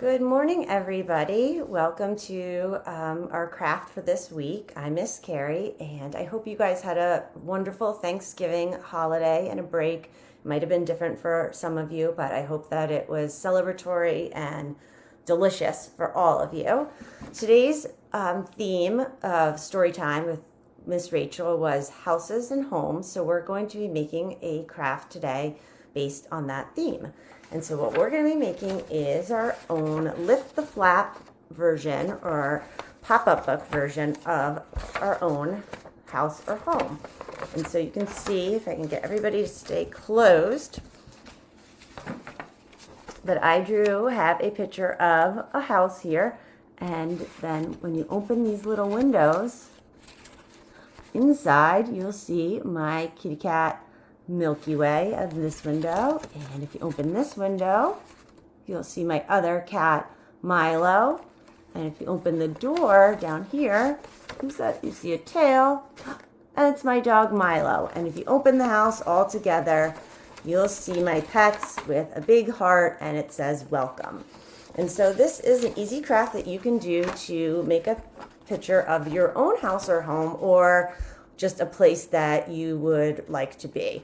Good morning, everybody. Welcome to our craft for this week. I'm Miss Carrie, and I hope you guys had a wonderful Thanksgiving holiday and a break. It might have been different for some of you, but I hope that it was celebratory and delicious for all of you. Today's theme of story time with Miss Rachel was houses and homes, so we're going to be making a craft today based on that theme. And so what we're going to be making is our own lift the flap version or pop-up book version of our own house or home. And so you can see, if I can get everybody to stay closed, that I have a picture of a house here. And then when you open these little windows, inside you'll see my kitty cat Milky Way of this window, and if you open this window you'll see my other cat Milo, and if you open the door down here, who's that? You see a tail, and it's my dog Milo. And if you open the house all together, you'll see my pets with a big heart, and it says welcome. And so this is an easy craft that you can do to make a picture of your own house or home, or just a place that you would like to be.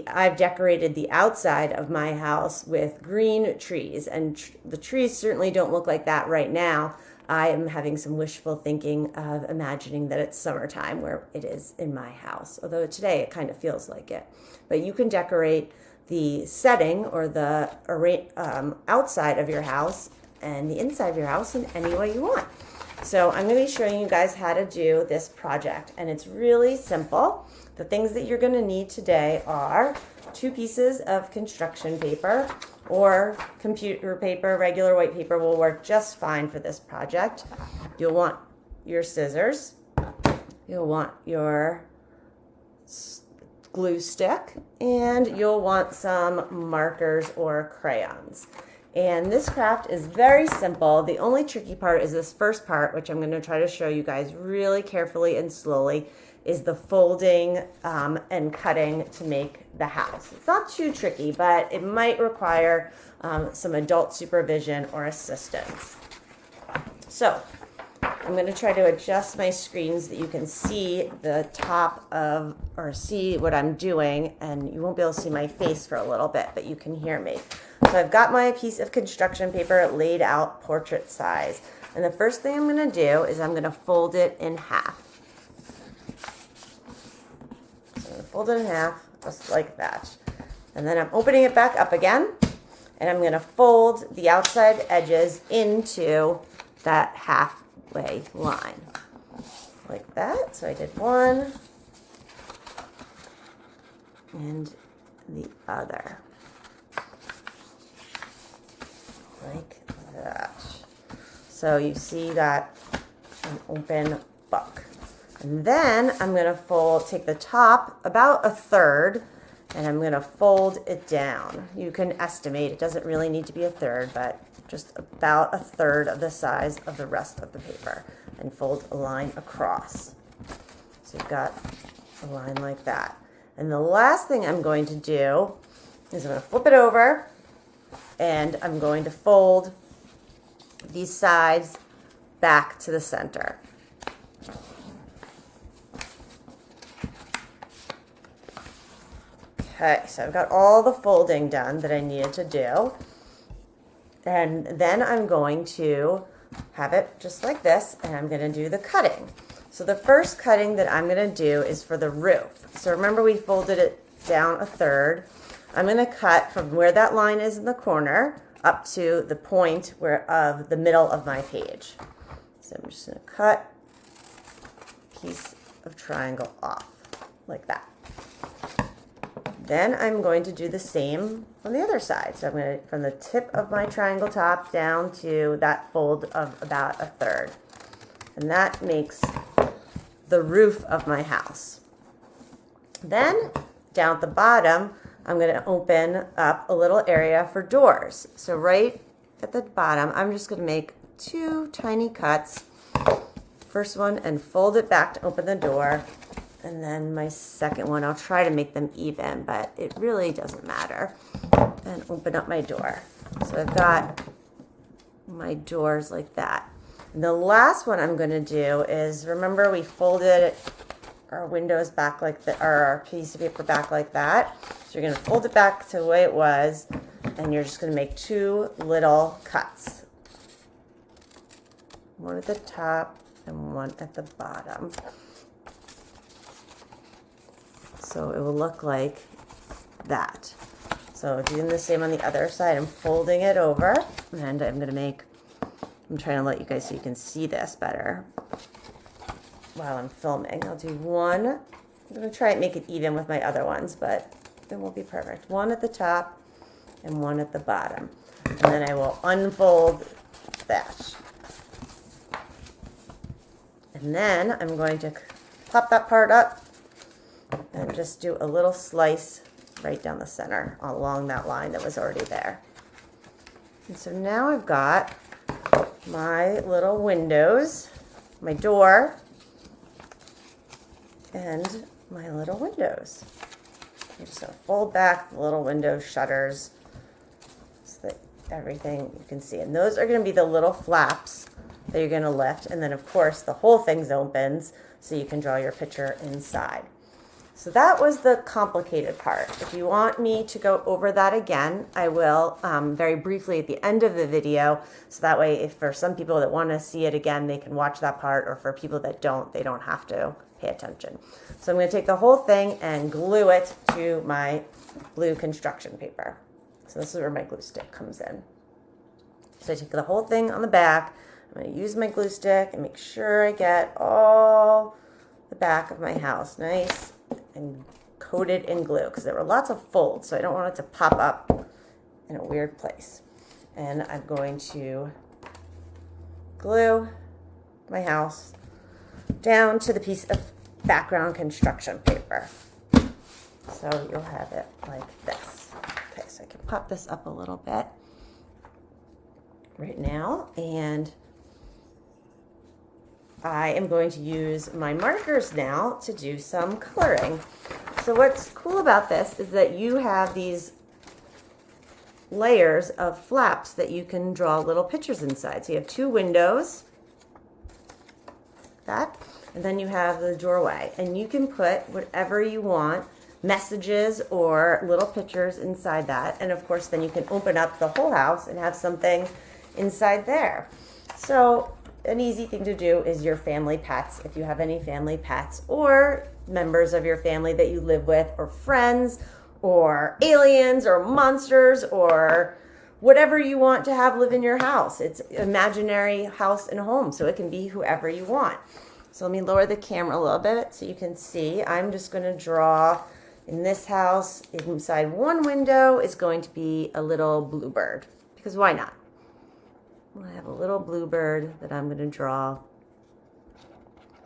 I've decorated the outside of my house with green trees, and the trees certainly don't look like that right now. I am having some wishful thinking of imagining that it's summertime where it is in my house, although today it kind of feels like it. But you can decorate the setting or the outside of your house and the inside of your house in any way you want. So I'm going to be showing you guys how to do this project, and it's really simple. The things that you're going to need today are 2 pieces of construction paper, or computer paper. Regular white paper will work just fine for this project. You'll want your scissors. You'll want your glue stick, and you'll want some markers or crayons. And this craft is very simple. The only tricky part is this first part, which I'm going to try to show you guys really carefully and slowly, is the folding and cutting to make the house. It's not too tricky, but it might require some adult supervision or assistance. So I'm going to try to adjust my screen so that you can see the top of, or see what I'm doing, and you won't be able to see my face for a little bit, but you can hear me. So I've got my piece of construction paper laid out portrait size. And the first thing I'm going to do is I'm going to fold it in half. So I'm going to fold it in half, just like that. And then I'm opening it back up again, and I'm going to fold the outside edges into that halfway line. Like that. So I did one and the other. Like that. So you see that an open book. And then I'm going to take the top about 1/3, and I'm going to fold it down. You can estimate, it doesn't really need to be 1/3, but just about 1/3 of the size of the rest of the paper, and fold a line across. So you've got a line like that. And the last thing I'm going to do is I'm going to flip it over, and I'm going to fold these sides back to the center. Okay, so I've got all the folding done that I needed to do. And then I'm going to have it just like this, and I'm going to do the cutting. So the first cutting that I'm going to do is for the roof. So remember, we folded it down 1/3. I'm going to cut from where that line is in the corner up to the point of the middle of my page. So I'm just going to cut a piece of triangle off like that. Then I'm going to do the same on the other side. So I'm going to, from the tip of my triangle top down to that fold of about 1/3. And that makes the roof of my house. Then down at the bottom, I'm going to open up a little area for doors. So right at the bottom, I'm just going to make 2 tiny cuts. First one, and fold it back to open the door. And then my second one, I'll try to make them even, but it really doesn't matter. And open up my door. So I've got my doors like that. And the last one I'm going to do is, remember we folded our windows back like that, or our piece of paper back like that. So you're going to fold it back to the way it was, and you're just going to make 2 little cuts. One at the top and one at the bottom. So it will look like that. So doing the same on the other side, I'm folding it over, and I'm trying to let you guys so you can see this better while I'm filming. I'll do one. I'm going to try and make it even with my other ones, but it won't be perfect. One at the top and one at the bottom. And then I will unfold that. And then I'm going to pop that part up and just do a little slice right down the center along that line that was already there. And so now I've got my little windows, my door, and my little windows. I'm just going to fold back the little window shutters so that everything you can see. And those are going to be the little flaps that you're going to lift. And then, of course, the whole thing opens so you can draw your picture inside. So that was the complicated part. If you want me to go over that again, I will very briefly at the end of the video. So that way, if for some people that want to see it again, they can watch that part. Or for people that don't, they don't have to pay attention. So I'm going to take the whole thing and glue it to my blue construction paper. So this is where my glue stick comes in. So I take the whole thing on the back. I'm going to use my glue stick and make sure I get all the back of my house nice and coated in glue, because there were lots of folds, so I don't want it to pop up in a weird place. And I'm going to glue my house down to the piece of background construction paper. So you'll have it like this. Okay, so I can pop this up a little bit right now, and I am going to use my markers now to do some coloring. So what's cool about this is that you have these layers of flaps that you can draw little pictures inside. So you have 2 windows, like that, and then you have the doorway. And you can put whatever you want, messages or little pictures inside that. And of course, then you can open up the whole house and have something inside there. So an easy thing to do is your family pets, if you have any family pets, or members of your family that you live with, or friends, or aliens, or monsters, or whatever you want to have live in your house. It's imaginary house and home, so it can be whoever you want. So let me lower the camera a little bit so you can see. I'm just going to draw in this house, inside one window is going to be a little bluebird, because why not? I have a little bluebird that I'm going to draw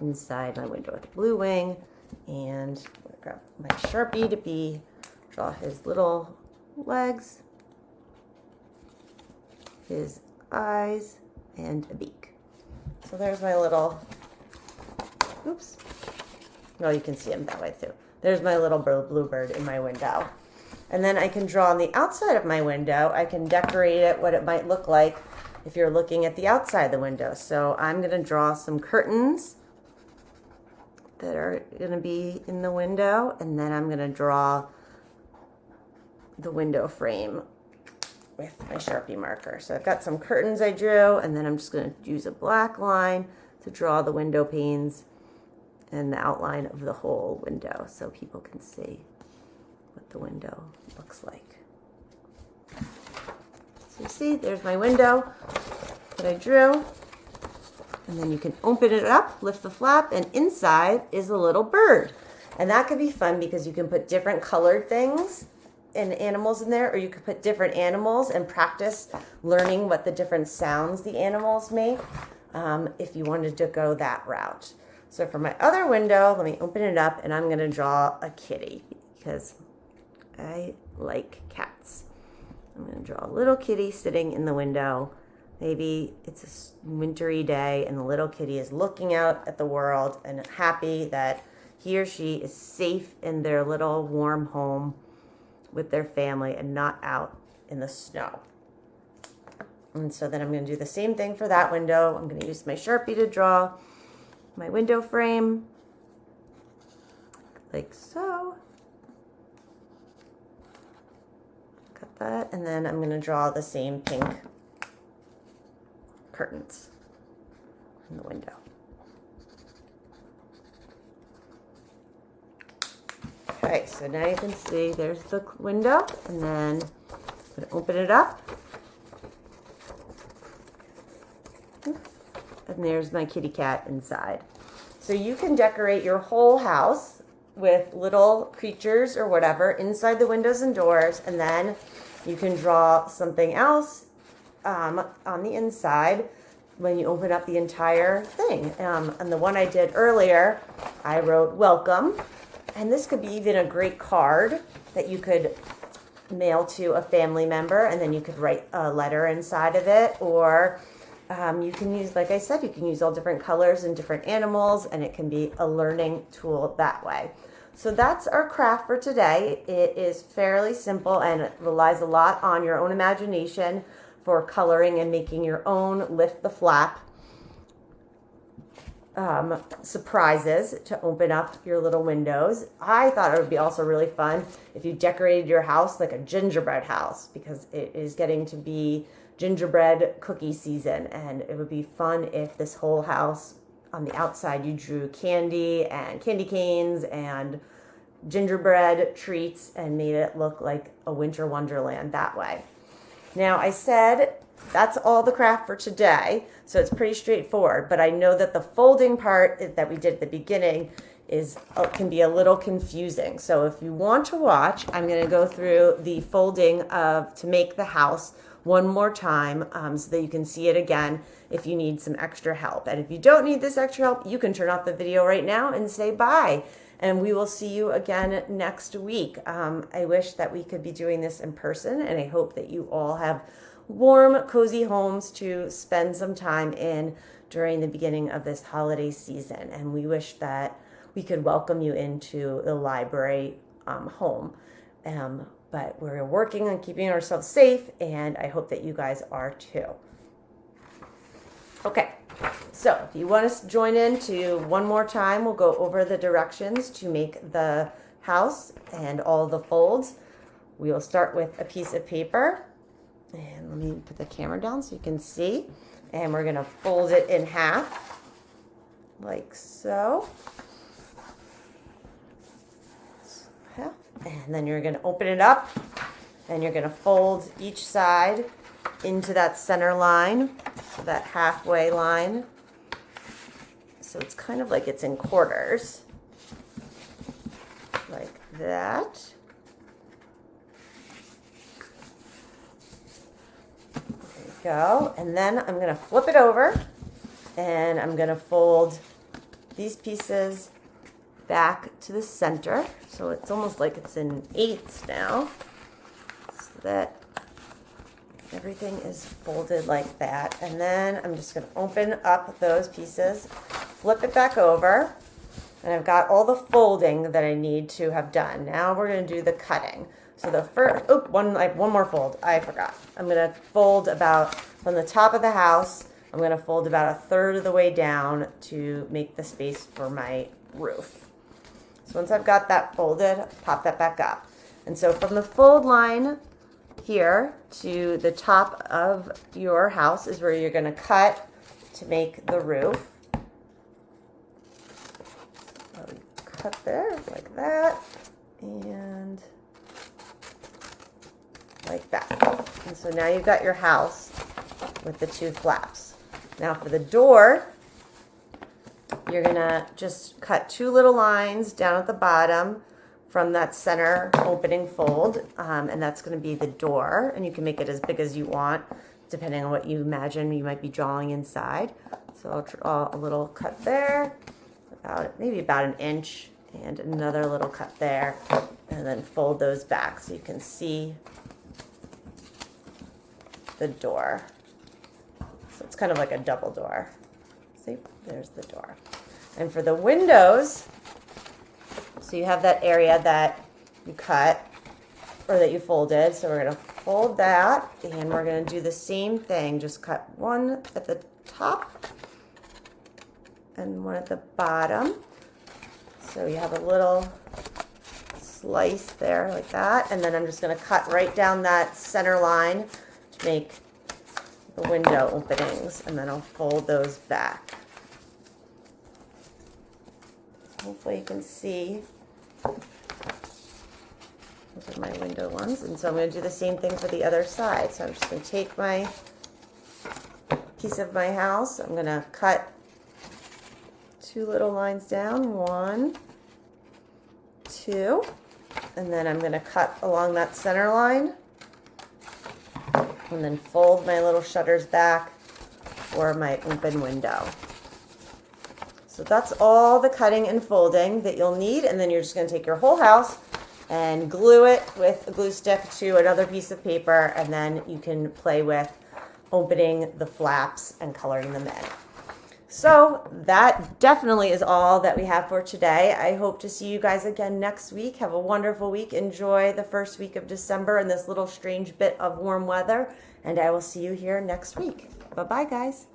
inside my window with a blue wing, and I'm going to grab my Sharpie to draw his little legs, his eyes, and a beak. So there's my little, oops, well, you can see him that way too. There's my little bluebird in my window. And then I can draw on the outside of my window, I can decorate it what it might look like if you're looking at the outside the window. So I'm going to draw some curtains that are going to be in the window, and then I'm going to draw the window frame with my Sharpie marker. So I've got some curtains I drew, and then I'm just going to use a black line to draw the window panes and the outline of the whole window so people can see what the window looks like. So you see, there's my window that I drew. And then you can open it up, lift the flap, and inside is a little bird. And that could be fun because you can put different colored things and animals in there, or you could put different animals and practice learning what the different sounds the animals make if you wanted to go that route. So for my other window, let me open it up, and I'm going to draw a kitty because I like cats. I'm going to draw a little kitty sitting in the window. Maybe it's a wintry day and the little kitty is looking out at the world and happy that he or she is safe in their little warm home with their family and not out in the snow. And so then I'm going to do the same thing for that window. I'm going to use my Sharpie to draw my window frame, like so. Cut that, and then I'm going to draw the same pink curtains in the window. Okay, so now you can see there's the window, and then I'm going to open it up. And there's my kitty cat inside. So you can decorate your whole house with little creatures or whatever inside the windows and doors, and then you can draw something else on the inside when you open up the entire thing. And the one I did earlier, I wrote welcome, and this could be even a great card that you could mail to a family member, and then you could write a letter inside of it, or you can use, like I said, you can use all different colors and different animals, and it can be a learning tool that way. So that's our craft for today. It is fairly simple and it relies a lot on your own imagination for coloring and making your own lift the flap surprises to open up your little windows. I thought it would be also really fun if you decorated your house like a gingerbread house, because it is getting to be gingerbread cookie season, and it would be fun if this whole house on the outside you drew candy and candy canes and gingerbread treats and made it look like a winter wonderland that way. Now, I said that's all the craft for today, so it's pretty straightforward, but I know that the folding part that we did at the beginning can be a little confusing. So if you want to watch, I'm going to go through the folding to make the house one more time so that you can see it again if you need some extra help. And if you don't need this extra help, you can turn off the video right now and say bye. And we will see you again next week. I wish that we could be doing this in person, and I hope that you all have warm, cozy homes to spend some time in during the beginning of this holiday season. And we wish that we could welcome you into the library home. But we're working on keeping ourselves safe, and I hope that you guys are too. Okay, so if you want to join in to one more time, we'll go over the directions to make the house and all the folds. We will start with a piece of paper, and let me put the camera down so you can see, and we're going to fold it in half like so. And then you're going to open it up, and you're going to fold each side into that center line, that halfway line. So it's kind of like it's in quarters, like that. There you go. And then I'm going to flip it over, and I'm going to fold these pieces back to the center, so it's almost like it's in eighths now, so that everything is folded like that. And then I'm just going to open up those pieces, flip it back over, and I've got all the folding that I need to have done. Now we're going to do the cutting. So the first, one more fold, I forgot. I'm going to fold about from the top of the house, I'm going to fold about 1/3 of the way down to make the space for my roof. So once I've got that folded, pop that back up. And so from the fold line here to the top of your house is where you're going to cut to make the roof. Cut there like that and like that. And so now you've got your house with the 2 flaps. Now for the door, you're going to just cut 2 little lines down at the bottom from that center opening fold, and that's going to be the door, and you can make it as big as you want depending on what you imagine you might be drawing inside. So I'll draw a little cut there, maybe about 1 inch, and another little cut there, and then fold those back so you can see the door. So it's kind of like a double door. See, there's the door. And for the windows, so you have that area that you cut, or that you folded. So we're gonna fold that, and we're gonna do the same thing. Just cut one at the top and one at the bottom. So you have a little slice there like that. And then I'm just gonna cut right down that center line to make the window openings, and then I'll fold those back. Hopefully you can see. Those are my window ones. And so I'm going to do the same thing for the other side. So I'm just going to take my piece of my house. I'm going to cut 2 little lines down. 1, 2. And then I'm going to cut along that center line. And then fold my little shutters back for my open window. So that's all the cutting and folding that you'll need, and then you're just going to take your whole house and glue it with a glue stick to another piece of paper, and then you can play with opening the flaps and coloring them in. So that definitely is all that we have for today. I hope to see you guys again next week. Have a wonderful week. Enjoy the first week of December and this little strange bit of warm weather, and I will see you here next week. Bye-bye, guys.